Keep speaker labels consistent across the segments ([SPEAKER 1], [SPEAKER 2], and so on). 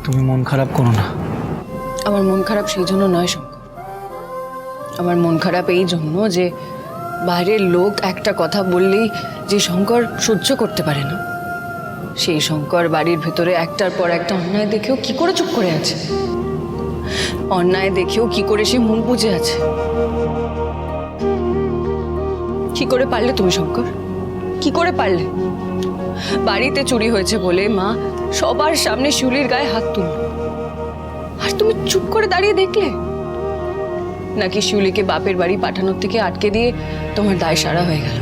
[SPEAKER 1] তুমি মন খারাপ করো না।
[SPEAKER 2] আমার মন খারাপ সেই জন্য নয় শঙ্কর, আমার মন খারাপ এই জন্য যে বাইরের লোক একটা কথা বললেই যে শঙ্কর সহ্য করতে পারে না, সেই শঙ্কর বাড়ির ভেতরে একটার পর একটা অন্যায় দেখেও কি করে চুপ করে আছে, অন্যায় দেখেও কি করে সে মন বুঝে আছে। কি করে পারলে তুমি শঙ্কর, কি করে পারলে? বাড়িতে চুরি হয়েছে বলে মা সবার সামনে শিউলির গায়ে হাত তুলল, আর তুমি চুপ করে দাঁড়িয়ে দেখলে? নাকি শিউলিকে বাপের বাড়ি পাঠানোর থেকে আটকে দিয়ে তোমার দায় সারা হয়ে গেল?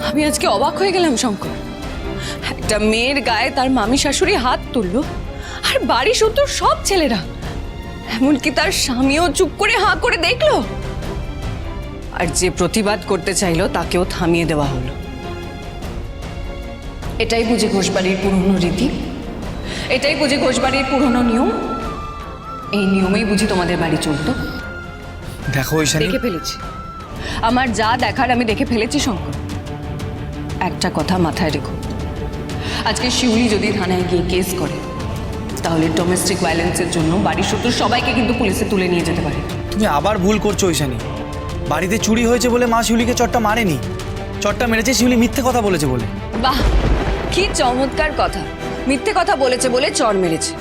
[SPEAKER 2] আমি আজকে অবাক হয়ে গেলাম শঙ্কর, একটা মেয়ের গায়ে তার মামি শাশুড়ি হাত তুললো, আর বাড়ি শুধু সব ছেলেরা, এমনকি তার স্বামীও চুপ করে হাঁ করে দেখলো, আর যে প্রতিবাদ করতে চাইলো তাকেও থামিয়ে দেওয়া হলো। এটাই বুঝি ঘোষবাড়ির পুরনো রীতি, এটাই বুঝি ঘোষবাড়ির পুরনো নিয়ম, এই নিয়মেই বুঝি তোমাদের বাড়ি চলতো।
[SPEAKER 1] দেখো ঈশানী,
[SPEAKER 2] দেখে ফেলেছি, আমার যা দেখার আমি দেখে ফেলেছি শঙ্কর। একটা কথা মাথায় রেখো, আজকে শিউলি যদি থানায় গিয়ে কেস করে, তাহলে ডোমেস্টিক ভায়োলেন্সের জন্য বাড়ির শত্রু সবাইকে কিন্তু পুলিশে তুলে নিয়ে যেতে পারে।
[SPEAKER 1] তুমি আবার ভুল করছো ঈশানী। বাড়িতে চুরি হয়েছে বলে মা শিউলিকে চটটা মারেনি, চটটা মেরেছে শিউলি মিথ্যে কথা বলেছে বলে।
[SPEAKER 2] বাহ, কি চমৎকার কথা! মিথ্যে কথা বলেছে বলে চর মেরেছে,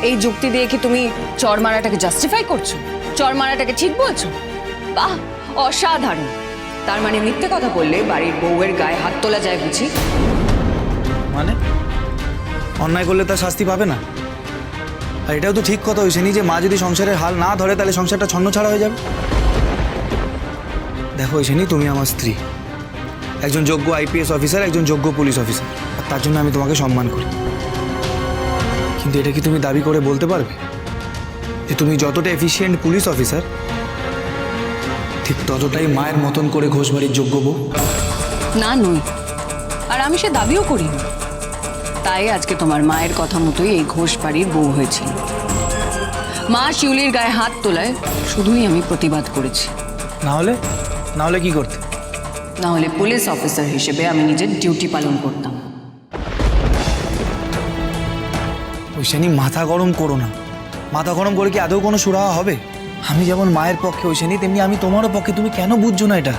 [SPEAKER 2] এই যুক্তি দিয়ে কি তুমি চর মারাটাকে জাস্টিফাই করছো? চর মারাটাকে ঠিক বলছো? বাহ, অসাধারণ! তার মানে মিথ্যে কথা বললে বাড়ির বউয়ের গায়ে হাত তোলা যায় বুঝি?
[SPEAKER 1] মানে অন্যায় করলে তার শাস্তি পাবে না? আর এটাও তো ঠিক কথা ঈশানী যে মা যদি সংসারের হাল না ধরে তাহলে সংসারটা ছন্নছাড়া হয়ে যাবে। দেখো ঈশানী, তুমি আমার স্ত্রী, একজন যোগ্য আইপিএস অফিসার, একজন যোগ্য পুলিশ অফিসার, আর তার জন্য আমি তোমাকে সম্মান করি। কিন্তু এটা কি তুমি দাবি করে বলতে পারবে যে তুমি যতটা এফিশিয়েন্ট পুলিশ অফিসার, ঠিক ততটাই মায়ের মতন করে ঘোষবাড়ির যোগ্য বউ?
[SPEAKER 2] না, নই, আর আমি সে দাবিও করি না। তাই আজকে তোমার মায়ের কথা মতোই এই ঘোষ বাড়ির বউ হয়েছিল। মা শিউলির গায়ে হাত তোলায় শুধুই আমি প্রতিবাদ করেছি।
[SPEAKER 1] না হলে কি করতে?
[SPEAKER 2] না হলে পুলিশ অফিসার হিসেবে আমি নিজের ডিউটি পালন করতাম।
[SPEAKER 1] ঐশানী, মাথা গরম করো না। মাথা গরম করে কি আদৌ কোনো সুরাহা হবে? আমি যেমন মায়ের পক্ষে ঐশানী, তেমনি আমি তোমারও পক্ষে। তুমি কেন বুঝছো না এটা?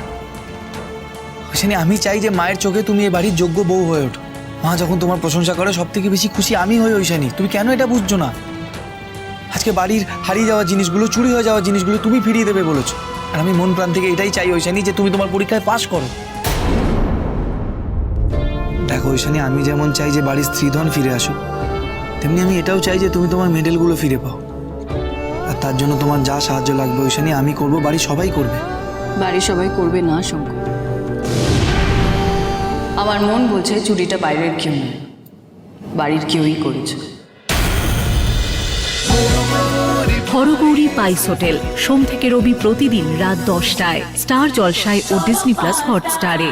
[SPEAKER 1] ঐশানী, আমি চাই যে মায়ের চোখে তুমি এ বাড়ির যোগ্য বউ হয়ে ওঠো। মা যখন তোমার প্রশংসা করে সব থেকে বেশি খুশি আমি হই ঐশানী। তুমি কেন এটা বুঝছো না? আজকে বাড়ির হারিয়ে যাওয়া জিনিসগুলো, চুরি হয়ে যাওয়া জিনিসগুলো তুমি ফিরিয়ে দেবে বলেছো, আর আমি মন প্রাণ থেকে এটাই চাই ঐশানী যে তুমি তোমার পরীক্ষায় পাশ করো। দেখো ঐশানী, আমি যেমন চাই যে বাড়ির স্ত্রীধন ফিরে আসুক, তেমনি আমি এটাও চাই যে তুমি তোমার মেডেলগুলো ফিরে পাও। আর তার জন্য তোমার যা সাহায্য লাগবে ঐশানী আমি করবো, বাড়ির সবাই করবে।
[SPEAKER 2] বাড়ির সবাই করবে না শঙ্কর, আমার মন বলছে চুরিটা বাইরের কেউ নয়, বাড়ির কেউই করেছে।
[SPEAKER 3] হরগৌরী পাইস হোটেল, সোম থেকে রবি প্রতিদিন রাত 10টায় স্টার জলসায় ও ডিজনি প্লাস হটস্টারে।